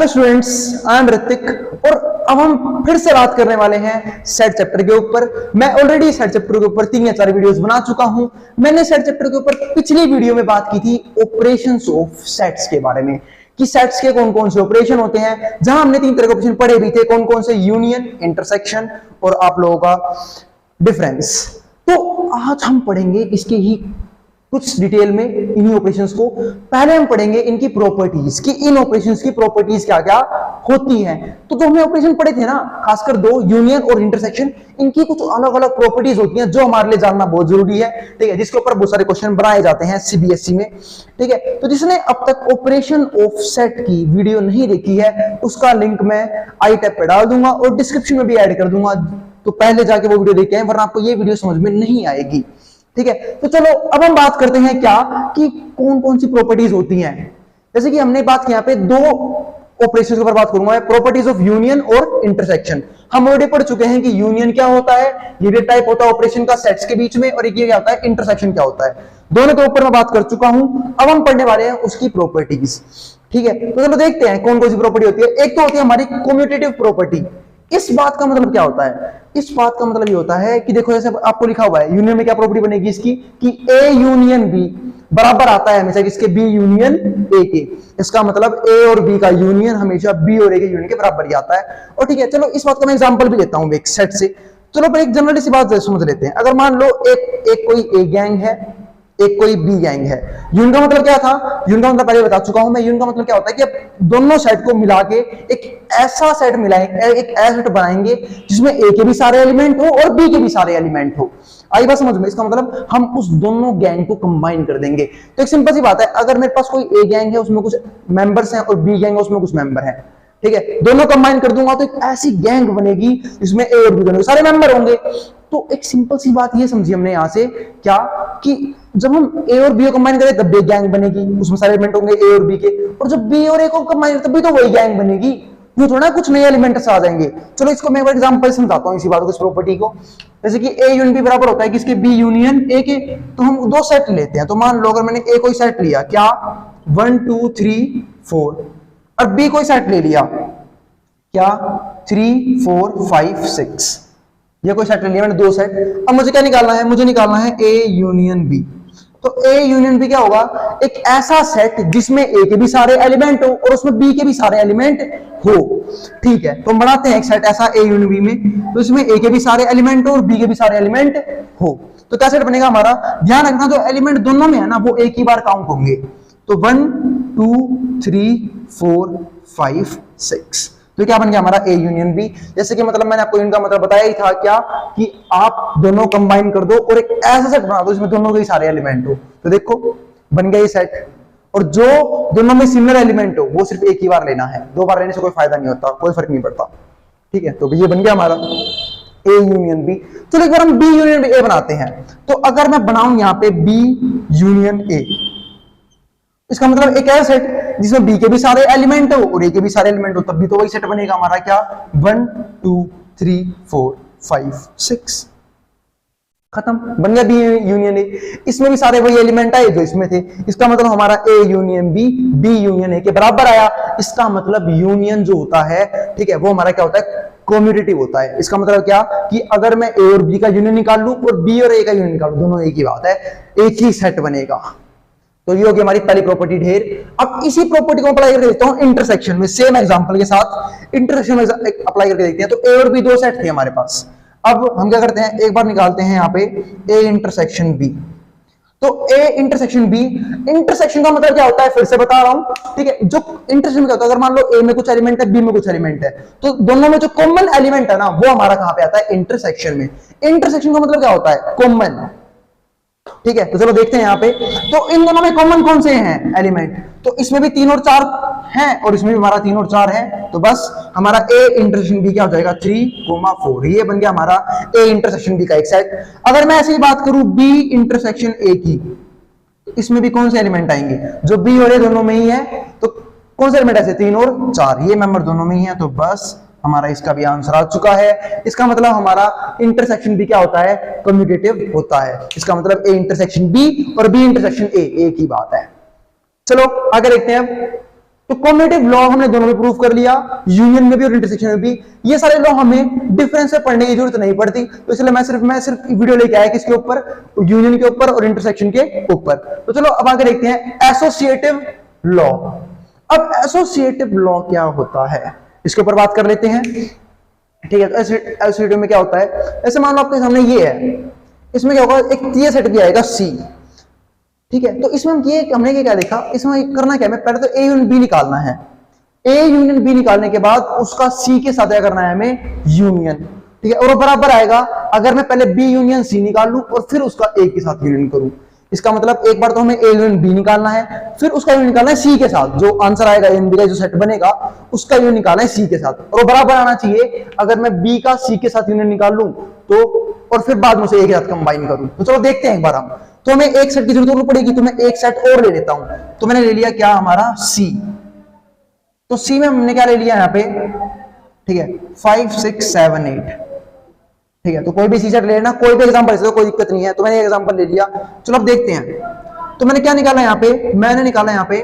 Hello students, I am Hrithik और अब हम फिर से बात करने वाले हैं सेट चैप्टर के ऊपर। मैं ऑलरेडी सेट चैप्टर के ऊपर 3 या 4 वीडियोस बना चुका हूं। मैंने सेट चैप्टर के ऊपर पिछली वीडियो में बात की थी ऑपरेशंस ऑफ सेट्स के बारे में कि सेट्स के कौन कौन से ऑपरेशन होते हैं, जहां हमने 3 तरह के ऑपरेशन पढ़े भी थे, कौन कौन से, यूनियन, इंटरसेक्शन और आप लोगों का डिफरेंस। तो आज हम पढ़ेंगे इसके ही कुछ डिटेल में इन्हीं ऑपरेशंस को। पहले हम पढ़ेंगे इनकी प्रॉपर्टीज कि इन ऑपरेशंस की प्रॉपर्टीज क्या क्या होती हैं। तो जो हमने ऑपरेशन पढ़े थे ना, खासकर 2 यूनियन और इंटरसेक्शन, इनकी कुछ अलग अलग प्रॉपर्टीज होती हैं जो हमारे लिए जानना बहुत जरूरी है, ठीक है, जिसके ऊपर बहुत सारे क्वेश्चन बनाए जाते हैं सीबीएसई में, ठीक है। तो जिसने अब तक ऑपरेशन ऑफ सेट की वीडियो नहीं देखी है, उसका लिंक मैं आई टैब पे डाल दूंगा और डिस्क्रिप्शन में भी ऐड कर दूंगा, तो पहले जाके वो वीडियो देखें, वरना आपको ये वीडियो समझ में नहीं आएगी, ठीक है। तो चलो अब हम बात करते हैं क्या कि कौन कौन सी प्रॉपर्टीज होती हैं। जैसे कि हमने बात की यहाँ पे 2 ऑपरेशंस के ऊपर बात करूंगा, प्रॉपर्टीज ऑफ यूनियन और इंटरसेक्शन। हम ऑलरेडी पढ़ चुके हैं कि यूनियन क्या होता है, ये भी टाइप होता है ऑपरेशन का सेट्स के बीच में, और एक ये क्या होता है, इंटरसेक्शन क्या होता है। दोनों के ऊपर मैं बात कर चुका हूं, अब हम पढ़ने वाले हैं उसकी प्रॉपर्टीज, ठीक है। तो चलो देखते हैं कौन कौन सी प्रॉपर्टी होती है। एक तो होती है हमारी कम्यूटेटिव प्रॉपर्टी। इस बात का मतलब क्या होता है? इस बात का मतलब ये होता है कि देखो, जैसे आपको लिखा हुआ है यूनियन में क्या प्रॉपर्टी बनेगी इसकी कि ए यूनियन बी बराबर आता है हमेशा किसके, बी यूनियन ए के। इसका मतलब ए और बी का यूनियन हमेशा बी और ए के यूनियन के बराबर ही आता है। और ठीक है, चलो इस बात का मैं एग्जांपल भी लेता हूं एक सेट से। चलो पर एक जनरली सी बात समझ लेते हैं। अगर मान लो एक कोई ए गैंग है, एक कोई बी गैंग है। यूनियन का मतलब क्या था? यूनियन का मतलब पहले बता चुका हूं मैं। यूनियन का मतलब क्या होता है कि अब दोनों सेट को मिला के एक ऐसा सेट मिलाएंगे, एक ऐसा सेट बनाएंगे जिसमें ए के भी सारे एलिमेंट हो और बी के भी सारे एलिमेंट हो। आई बात समझ में? इसका मतलब हम उस दोनों गैंग को कंबाइन कर देंगे। तो एक सिंपल सी बात है, अगर मेरे पास कोई ए गैंग है उसमें कुछ मेंबर्स हैं और बी गैंग है उसमें कुछ मेंबर हैं, ठीक है, दोनों कंबाइन कर दूंगा तो एक ऐसी गैंग बनेगी जिसमें ए और बी दोनों सारे मेंबर होंगे। तो एक सिंपल सी बात ये समझी हमने यहां से क्या कि जब हम ए और बी को कंबाइन करें तब भी गैंग बनेगी, उसमें सारे एलिमेंट होंगे ए और बी के, और जब बी और ए को कंबाइन तब भी तो वही गैंग बनेगी। ये थोड़ा कुछ नए एलिमेंट्स आ जाएंगे। चलो इसको मैं एक एग्जांपल समझाता हूं इसी बात को, इस प्रॉपर्टी को। जैसे कि ए यूनियन बी बराबर होता है किसके, बी यूनियन ए के। तो हम 2 सेट लेते हैं। तो मान लो अगर मैंने ए कोई सेट लिया क्या, 1 2 3 4, और बी कोई सेट ले लिया क्या, 3 4 5 6, ये कोई सेट ले लिया मैंने 2 सेट। अब मुझे क्या निकालना है? मुझे निकालना है ए यूनियन बी। तो ए यूनियन बी क्या होगा? एक ऐसा सेट जिसमें ए के भी सारे एलिमेंट हो और उसमें बी के भी सारे एलिमेंट हो, ठीक है। तो हम बनाते हैं एक सेट ऐसा ए यूनियन बी में, तो इसमें ए के भी सारे एलिमेंट हो और बी के भी सारे एलिमेंट हो। तो क्या सेट बनेगा हमारा? ध्यान रखना जो एलिमेंट दोनों में है ना वो एक ही बार काउंट होंगे। तो 1 2 3 4 5 6, तो क्या बन गया हमारा ए यूनियन बी। जैसे कि मतलब मैंने आपको इनका मतलब बताया ही था क्या कि आप दोनों कंबाइन कर दो और एक ऐसा सेट बना दो जिसमें दोनों के ही सारे एलिमेंट हो। तो देखो बन गया ये सेट, और जो दोनों में सिमिलर एलिमेंट हो वो सिर्फ एक ही बार लेना है, 2 बार लेने से कोई फायदा नहीं होता, कोई फर्क नहीं पड़ता, ठीक है। तो ये बन गया हमारा ए यूनियन बी। चलो एक बार हम बी यूनियन ए बनाते हैं। तो अगर मैं बनाऊं यहाँ पे बी यूनियन ए, इसका मतलब एक ऐसा सेट जिसमें बी के भी सारे एलिमेंट हो और ए के भी सारे एलिमेंट हो, तब भी तो वही सेट बनेगा हमारा क्या, 1 2 3 4 5 6, खत्म, बन गया बी यूनियन ए। इसमें भी सारे वही एलिमेंट आए जो इसमें थे। इसका मतलब हमारा A union B B union A के बराबर आया। इसका मतलब यूनियन जो होता है, ठीक है, वो हमारा क्या होता है, कम्यूटेटिव होता है। इसका मतलब क्या कि अगर मैं ए और बी का यूनियन निकाल लूं और बी और ए का यूनियन निकाल लूं, दोनों एक ही बात है, एक ही सेट बनेगा। तो ये होगी हमारी पहली प्रॉपर्टी ढेर। अब इसी प्रॉपर्टी को अप्लाई करके देखता हूं इंटरसेक्शन में, सेम एग्जांपल के साथ इंटरसेक्शन में अप्लाई करके देखते हैं। तो ए और बी 2 सेट थे हमारे पास। अब हम क्या करते हैं, एक बार निकालते हैं यहाँ पे ए इंटरसेक्शन बी। तो ए इंटरसेक्शन बी, इंटरसेक्शन का मतलब क्या होता है फिर से बता रहा हूं, ठीक है। जो इंटरसेक्शन क्या होता है, अगर मान लो ए में कुछ एलिमेंट है बी में कुछ एलिमेंट है, तो दोनों में जो कॉमन एलिमेंट है ना वो हमारा कहां पे आता है, इंटरसेक्शन में। इंटरसेक्शन का मतलब क्या होता है, कॉमन, ठीक है। तो चलो देखते हैं यहाँ पे। तो इन दोनों में कॉमन कौन से हैं एलिमेंट? तो इसमें भी 3 और 4 हैं और इसमें भी हमारा 3 और 4 है। तो बस हमारा ए इंटरसेक्शन बी क्या हो जाएगा, 3 4। ये बन गया हमारा ए इंटरसेक्शन बी का एक सेट। अगर मैं ऐसे ही बात करूं बी इंटरसेक्शन ए की, इसमें भी कौन से एलिमेंट आएंगे, जो बी और ए दोनों में ही है। तो कौन से एलिमेंट ऐसे, 3 और 4, ये मेंबर दोनों में ही है। तो बस हमारा इसका भी आंसर आ चुका है। इसका मतलब हमारा इंटरसेक्शन बी क्या होता है, कम्यूटेटिव होता है। इसका मतलब ए इंटरसेक्शन बी और बी इंटरसेक्शन ए एक ही बात है। चलो आगे देखते हैं। तो कॉम्यूटेटिव लॉ हमने दोनों में प्रूव कर लिया, यूनियन में भी और इंटरसेक्शन में भी। ये सारे लॉ हमें डिफरेंस से पढ़ने की जरूरत नहीं पड़ती, तो इसलिए मैं सिर्फ वीडियो लेके आया किसके ऊपर, यूनियन के ऊपर और इंटरसेक्शन के ऊपर। तो चलो अब आगे देखते हैं एसोसिएटिव लॉ। अब एसोसिएटिव लॉ क्या होता है इसके ऊपर बात कर लेते हैं, ठीक है। तो एसोसिएटिव में क्या होता है, ऐसे मान लो आपके सामने ये है, इसमें क्या होगा, एक ये सेट भी आएगा सी, ठीक है। तो इसमें हमने क्या देखा, इसमें करना क्या है, पहले तो ए यूनियन बी निकालना है। ए यूनियन बी निकालने के बाद उसका सी के साथ क्या करना है हमें, यूनियन, ठीक है। और वो बराबर आएगा अगर मैं पहले बी यूनियन सी निकाल लूं और फिर उसका ए के साथ यूनियन करूं। इसका मतलब एक बार तो हमें ए यूनियन बी निकालना है, फिर उसका यूनियन निकालना है सी के साथ, जो आंसर आएगा ए बी का जो सेट बनेगा उसका यूनियन निकालना है सी के साथ, और वो बराबर आना चाहिए अगर मैं बी का सी के साथ यूनियन निकाल लूं तो, और फिर बाद में उसे ए के साथ कंबाइन करूं। तो चलो देखते हैं एक बार हम। तो हमें एक सेट की जरूरत पड़ेगी, तो मैं एक सेट और ले लेता हूं। तो मैंने ले लिया क्या, हमारा सी। तो सी में हमने क्या ले लिया यहाँ पे, ठीक है, 5 6 7 8, ठीक है। तो कोई भी सी सेट ले लेना, कोई भी एग्जांपल ले, कोई दिक्कत नहीं है। तो मैंने एग्जांपल ले लिया, चलो अब देखते हैं। तो मैंने क्या निकाला यहाँ पे, मैंने निकाला यहाँ पे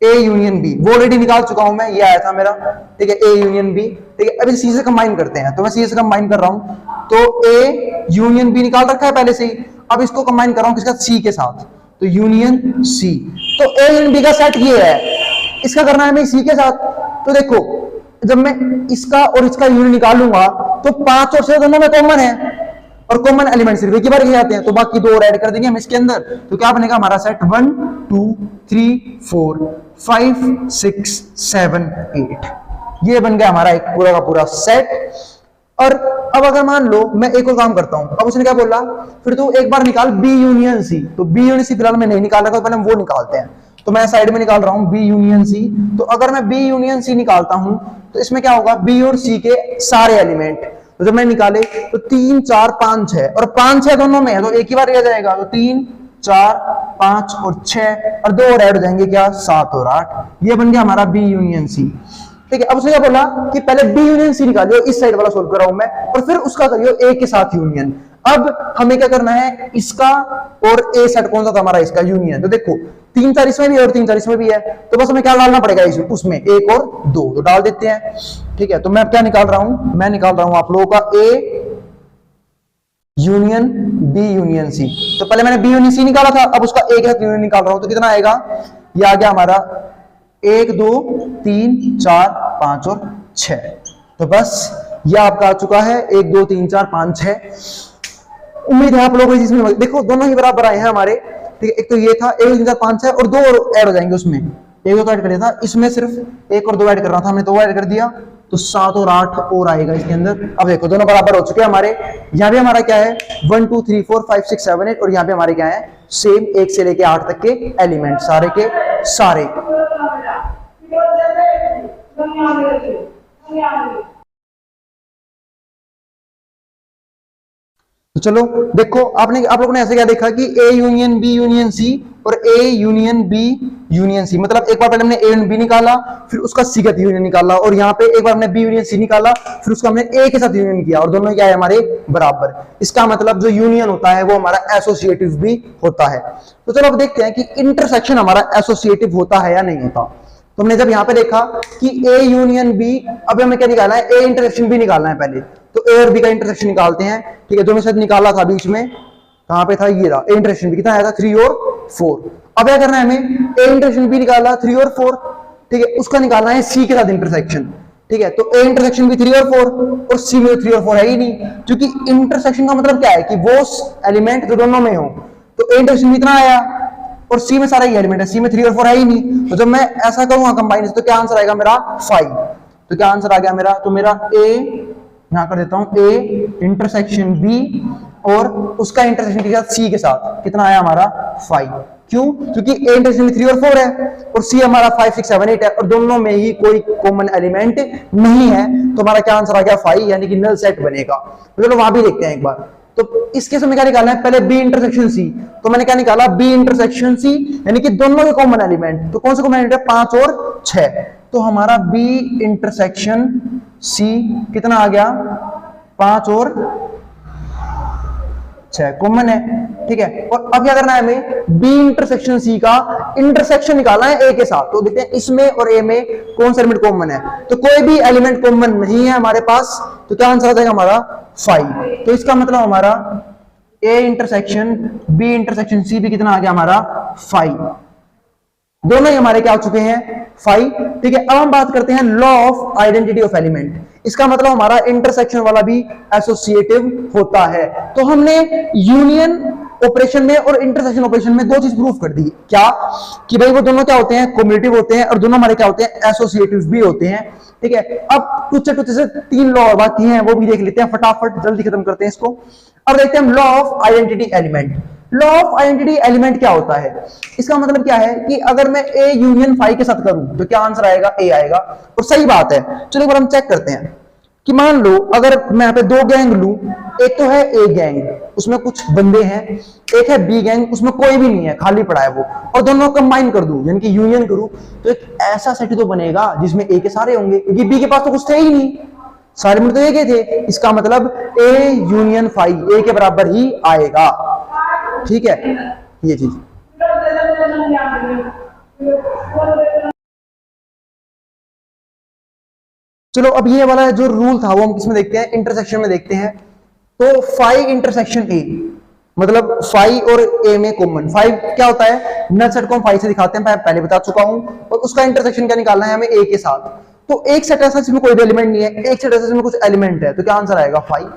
ए यूनियन बी, वो ऑलरेडी निकाल चुका हूं मैं, ये आया था मेरा, ठीक है, ए यूनियन बी, ठीक है। अभी सी से कंबाइन करते हैं, तो मैं सी से कंबाइन कर रहा हूं, तो ए यूनियन बी निकाल रखा है पहले से ही, अब इसको कंबाइन कर रहा हूं किसका, सी के साथ, तो यूनियन सी। तो ए यूनियन बी का सेट ये है, इसका करना है हमें सी के साथ। तो देखो जब मैं इसका और इसका यूनियन निकालूंगा तो 5 और 6 दोनों में कॉमन है, और कॉमन एलिमेंट सिर्फ एक ही बार जाते हैं, तो बाकी 2 और ऐड कर देंगे हम इसके अंदर। तो क्या बनेगा हमारा सेट 1 2 3 4 5 6 7 8, ये बन गया हमारा एक पूरा का पूरा सेट। और अब अगर मान लो मैं एक और काम करता हूं, अब उसने क्या बोला, फिर तो एक बार निकाल बी यूनियन सी। तो बी यूनियन सी फिलहाल मैं नहीं निकाल रहा, तो पहले हम वो निकालते हैं। तो मैं साइड में निकाल रहा हूं बी यूनियन सी। तो अगर मैं बी यूनियन सी निकालता हूं तो इसमें क्या होगा, बी और सी के सारे एलिमेंट, तो जब मैं निकाले तो 3 4 5 6, और 5 6 दोनों में है तो एक ही बार लिया जाएगा, तो 3 4 5 और 6, और 2 और ऐड हो जाएंगे क्या, 7 और 8, ये बन गया हमारा बी यूनियन सी, ठीक है। अब उसने क्या बोला कि पहले बी यूनियन सी निकालियो, इस साइड वाला सोल्व कर रहा हूं मैं, और फिर उसका करियो ए के साथ यूनियन। अब हमें क्या करना है, इसका और ए सेट कौन सा था हमारा, इसका यूनियन। तो देखो 3 4 इसमें भी है और 3 4 इसमें भी है, तो बस हमें क्या डालना पड़ेगा उसमें 1 और 2, तो डाल देते हैं, ठीक है। तो मैं क्या निकाल रहा हूं, मैं निकाल रहा हूं आप लोगों का A union B union C. तो पहले मैंने बी यूनियन सी निकाला था, अब उसका ए के साथ यूनियन निकाल रहा हूं, तो कितना आएगा, ये आ गया हमारा 1 2 3 4 5 और 6। तो बस ये आपका आ चुका है 1 2 3 4 5 6। उम्मीद है आप लोगों को इसमें, देखो दोनों ही बराबर आए हैं हमारे, ठीक है। एक तो ये था 1 2 3 4 5 6, और 2 और ऐड हो जाएंगे उसमें, एक दो तो ऐड कर दिया था, इसमें सिर्फ 1 और 2 ऐड करना था, हमने 2 ऐड कर दिया, तो 7 और 8 और आएगा इसके अंदर। अब देखो दोनों बराबर हो चुके हैं हमारे। यहाँ भी हमारा क्या है 1 2 3 4 5 6 7 8, और यहाँ पे हमारे क्या है सेम 1 से लेके 8 तक के एलिमेंट, सारे के सारे। तो चलो देखो आप लोगों ने ऐसे क्या देखा कि A union B union C और A union B union C, मतलब एक बार पहले हमने ए यूनियन बी निकाला, फिर उसका सी का यूनियन निकाला, और यहाँ पे एक बार हमने बी यूनियन सी निकाला, फिर उसका हमने ए के साथ यूनियन किया, और दोनों क्या है हमारे बराबर। इसका मतलब जो यूनियन होता है वो हमारा एसोसिएटिव भी होता है। तो चलो अब देखते हैं कि इंटरसेक्शन हमारा एसोसिएटिव होता है या नहीं होता। तो हमने जब यहाँ पे देखा कि ए यूनियन बी, अब हमें क्या निकालना है, ए इंटरसेक्शन बी निकालना है पहले, तो ए और बी का इंटरसेक्शन निकालते हैं, ठीक है। जो मैं शायद निकाला था बीच में, कहां पे था, ये रहा, ए इंटरसेक्शन बी कितना आया था 3 और 4। अब क्या करना है हमें, ए इंटरसेक्शन बी निकाला 3 और 4, ठीक है, उसका निकालना है सी के साथ इंटरसेक्शन, ठीक है। तो ए इंटरसेक्शन भी 3 और 4, और सी में 3 और 4 है ही नहीं, क्योंकि इंटरसेक्शन का मतलब क्या है कि वो एलिमेंट जो दोनों में हो। तो ए इंटरसेक्शन कितना आया, और सी में सारा ही एलिमेंट है, सी में 3 और 4 है ही नहीं, तो जब मैं ऐसा करूंगा कंबाइन, तो क्या आंसर आएगा मेरा 5। तो क्या आंसर आ गया मेरा, तो मेरा ए यहां कर देता हूं, ए इंटरसेक्शन बी और उसका इंटरसेक्शन के साथ सी के साथ कितना आया हमारा 5। क्यों, क्योंकि ए इंटरसेक्शन में 3 और 4 है और सी हमारा 5 6 7 8 है, और दोनों में ही कोई कॉमन एलिमेंट नहीं है, तो हमारा क्या आंसर आ गया 5, यानी कि नल सेट बनेगा। तो चलो वहां भी देखते हैं एक बार। तो इसके समय क्या निकालना है, पहले बी इंटरसेक्शन सी, तो मैंने क्या निकाला बी इंटरसेक्शन सी, यानी कि दोनों के कॉमन एलिमेंट। तो कौन से कॉमन एलिमेंट है, 5 और 6, तो हमारा बी इंटरसेक्शन सी कितना आ गया 5 और 6 कॉमन है, ठीक है। और अब क्या करना है हमें, बी इंटरसेक्शन सी का इंटरसेक्शन निकालना है ए के साथ। तो देखते हैं इसमें और ए में कौन सा एलिमेंट कॉमन है, तो कोई भी एलिमेंट कॉमन नहीं है हमारे पास, तो क्या आंसर आ जाएगा हमारा 5। तो इसका मतलब हमारा A intersection B intersection C भी कितना आ गया हमारा 5, दोनों ही हमारे क्या हो चुके हैं 5, ठीक है। अब हम बात करते हैं law of identity of element. इसका मतलब हमारा इंटरसेक्शन वाला भी एसोसिएटिव होता है। तो हमने यूनियन ऑपरेशन में और इंटरसेक्शन ऑपरेशन में दो चीज प्रूव कर दी, क्या कि भाई वो दोनों क्या होते हैं, कम्यूटेटिव होते हैं, और दोनों हमारे क्या होते हैं, एसोसिएटिव भी होते हैं, ठीक है। अब टुच्चे टुच्चे से 3 लॉ और बाकी हैं, वो भी देख लेते हैं फटाफट, जल्दी खत्म करते हैं इसको। अब देखते हैं law of identity element. Law of identity element क्या होता है, इसका मतलब क्या है कि अगर मैं ए यूनियन 5 के साथ करूं तो क्या आंसर आएगा, ए आएगा। और सही बात है, चलो एक बार हम चेक करते हैं कि मान लो अगर मैं यहाँ पे 2 गैंग लूं, एक तो है ए गैंग, उसमें कुछ बंदे हैं, एक है बी गैंग, उसमें कोई भी नहीं है, खाली पड़ा है वो, और दोनों कंबाइन कर दूं यानी कि यूनियन करूं, तो एक ऐसा सेट तो बनेगा जिसमें ए के सारे होंगे, क्योंकि बी के पास तो कुछ थे ही नहीं, सारे में तो ए के थे। इसका मतलब ए यूनियन 5 ए के बराबर ही आएगा, ठीक है, ये चीज। चलो अब ये वाला जो रूल था वो हम किसमें देखते हैं, इंटरसेक्शन में देखते हैं। तो 5 इंटरसेक्शन ए, मतलब 5 और ए में कॉमन, 5 क्या होता है, नल सेट को हम 5 से दिखाते हैं, पहले बता चुका हूं, और उसका इंटरसेक्शन क्या निकालना है हमें, ए के साथ। तो एक सेट ऐसा जिसमें कोई भी एलिमेंट नहीं है, एक सेट ऐसा जिसमें कुछ एलिमेंट है, तो क्या आंसर आएगा 5,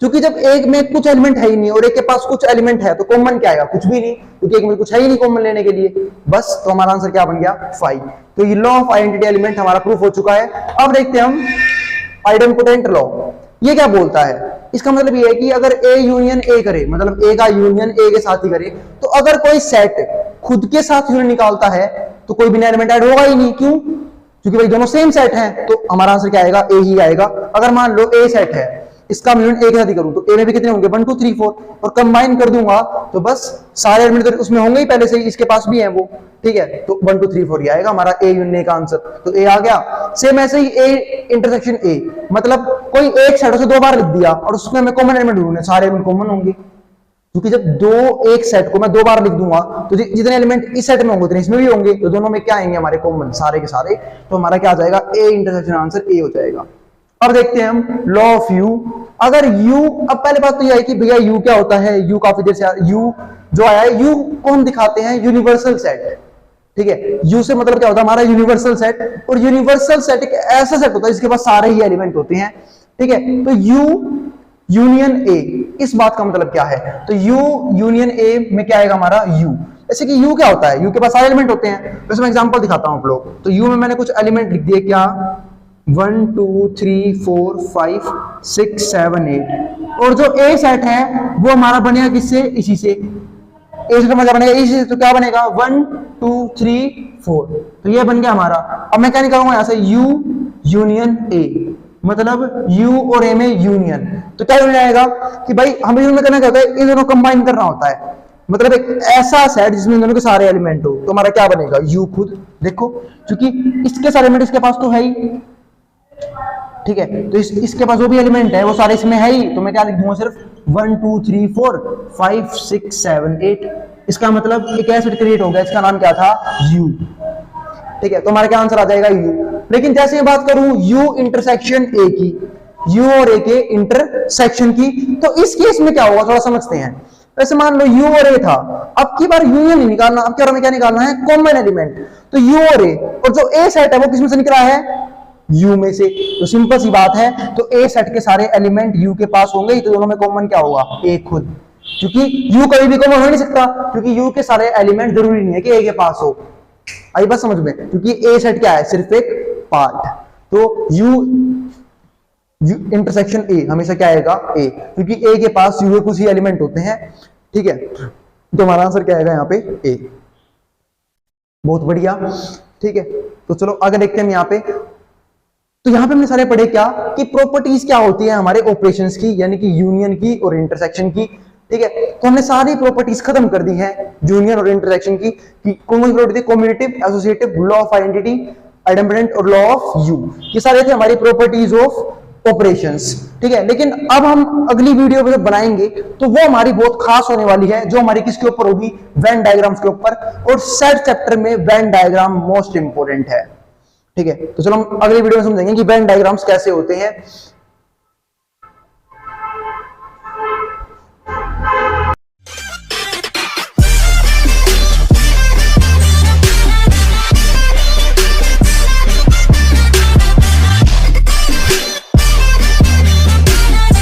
क्योंकि जब एक में कुछ एलिमेंट है ही नहीं और एक के पास कुछ एलिमेंट है तो कॉमन क्या आएगा, कुछ भी नहीं, क्योंकि एक में कुछ है ही नहीं कॉमन लेने के लिए, बस। तो हमारा आंसर क्या बन गया 5। तो ये लॉ ऑफ आइडेंटिटी एलिमेंट हमारा प्रूफ हो चुका है। अब देखते हैं हम आइडेंपोटेंट लॉ, ये क्या बोलता है। इसका मतलब ये है कि अगर ए यूनियन ए करे, मतलब ए का यूनियन ए के साथ ही करे, तो अगर कोई सेट खुद के साथ यूनियन निकालता है तो कोई भी नया एलिमेंट ऐड होगा ही नहीं, क्यों, क्योंकि भाई दोनों सेम सेट हैं, तो हमारा आंसर क्या आएगा, ए ही आएगा। अगर मान लो ए सेट है, इसका यूनियन ए के साथ ही करूं, तो ए में भी कितने होंगे 1 2 3 4, और कंबाइन कर दूंगा तो बस सारे एलिमेंट तो उसमें होंगे ही पहले से ही, इसके पास भी है वो, ठीक है। तो 1 2 3 4 ये आएगा हमारा ए यूनियन ए का आंसर, तो ए आ गया। सेम ऐसे ही ए इंटरसेक्शन ए, मतलब कोई एक सेट से 2 बार लिख दिया और उसमें मैं कॉमन एलिमेंट ढूंढने, सारे एलिमेंट कॉमन होंगे, क्योंकि जब एक सेट को मैं 2 बार लिख दूंगा तो जितने एलिमेंट इस सेट में होंगे उतने इसमें भी होंगे, तो दोनों में क्या आएंगे हमारे कॉमन, सारे के सारे। तो हमारा क्या आ जाएगा, ए इंटरसेक्शन आंसर ए हो जाएगा। अब देखते हैं हम लॉ ऑफ यू। अगर यू, अब पहले बात तो यह है कि भैया यू क्या होता है, यू काफी देर से यू जो आया है, यू को हम दिखाते हैं यूनिवर्सल सेट, ठीक है। यू से मतलब क्या होता है हमारा यूनिवर्सल सेट, और यूनिवर्सल सेट एक ऐसा सेट होता है जिसके पास सारे ही एलिमेंट होते हैं, ठीक है। तो यू यूनियन ए, इस बात का मतलब क्या है, तो यू यूनियन ए में क्या आएगा हमारा यू। जैसे कि यू क्या होता है, यू के पास सारे एलिमेंट होते हैं, वैसे मैं एग्जांपल दिखाता हूं आप लोग। तो यू में मैंने कुछ एलिमेंट लिख दिए, क्या 1 2 3 4 5 6 7 8, और जो ए सेट है वो हमारा बनेगा किससे, इसी से। ए सेट का बनेगा इसी से, तो क्या बनेगा 1 2 3 4, तो ये बन गया हमारा। अब मैं क्या निकालूंगा यहाँ से, यू यूनियन ए, मतलब यू और ए में यूनियन, तो क्या यूनियन आएगा कि भाई हमें यूनियन करना क्या होता है, इन दोनों कंबाइन करना होता है, मतलब एक ऐसा सेट जिसमें दोनों के सारे एलिमेंट हो, तो हमारा क्या बनेगा यू खुद, देखो क्योंकि इसके सारे एलिमेंट इसके पास तो है ही, ठीक है। तो इसके पास जो भी एलिमेंट है वो सारे इसमें है ही, तो मैं क्या लिख दूंगा सिर्फ 1 2 3 4 5 6 7 8। इसका मतलब एक ऐसा सेट क्रिएट हो गया, इसका नाम क्या था यू, ठीक है। तो हमारा क्या आंसर आ जाएगा यू। लेकिन जैसे मैं बात करूं यू इंटरसेक्शन ए की, यू और ए के इंटरसेक्शन की, तो इस केस में क्या होगा थोड़ा समझते हैं। वैसे मान लो यू और ए था, अब की बार यूनियन नहीं निकालना, अब क्या हमें क्या निकालना है, कॉमन एलिमेंट। तो यू और ए, और जो ए सेट है वो किसमें से निकला है, यू में से। तो सिंपल सी बात है, तो ए सेट के सारे एलिमेंट यू के पास होंगे, तो दोनों में कॉमन क्या होगा, ए खुद, क्योंकि यू कभी भी कॉमन हो नहीं सकता, क्योंकि यू के सारे एलिमेंट जरूरी नहीं है कि ए के पास हो। आई बात समझ में, क्योंकि ए सेट क्या है, सिर्फ एक पार्ट। तो यू इंटरसेक्शन ए हमेशा क्या आएगा, ए, क्योंकि ए के पास यू के कुछ ही एलिमेंट होते हैं, ठीक है। तो हमारा आंसर क्या आएगा यहाँ पे, ए। बहुत बढ़िया, ठीक है। तो चलो आगे देखते हैं यहाँ पे। तो यहां पे हमने सारे पढ़े क्या कि प्रॉपर्टीज क्या होती है हमारे ऑपरेशंस की, यानी कि यूनियन की और इंटरसेक्शन की, ठीक है। तो हमने सारी प्रॉपर्टीज खत्म कर दी हैं यूनियन और इंटरसेक्शन की, कौन कौन सी प्रॉपर्टी थी, commutative, associative, law of identity, idempotent और लॉ ऑफ यू। ये सारे थे हमारी प्रॉपर्टीज ऑफ ऑपरेशंस, ठीक है। लेकिन अब हम अगली वीडियो जब बनाएंगे तो वो हमारी बहुत खास होने वाली है, जो हमारी किसके ऊपर होगी, वेन डायग्राम्स के ऊपर। और सेट चैप्टर में वेन डायग्राम मोस्ट इंपोर्टेंट है, ठीक है। तो चलो हम अगली वीडियो में समझेंगे कि वेन डायग्राम्स कैसे होते हैं।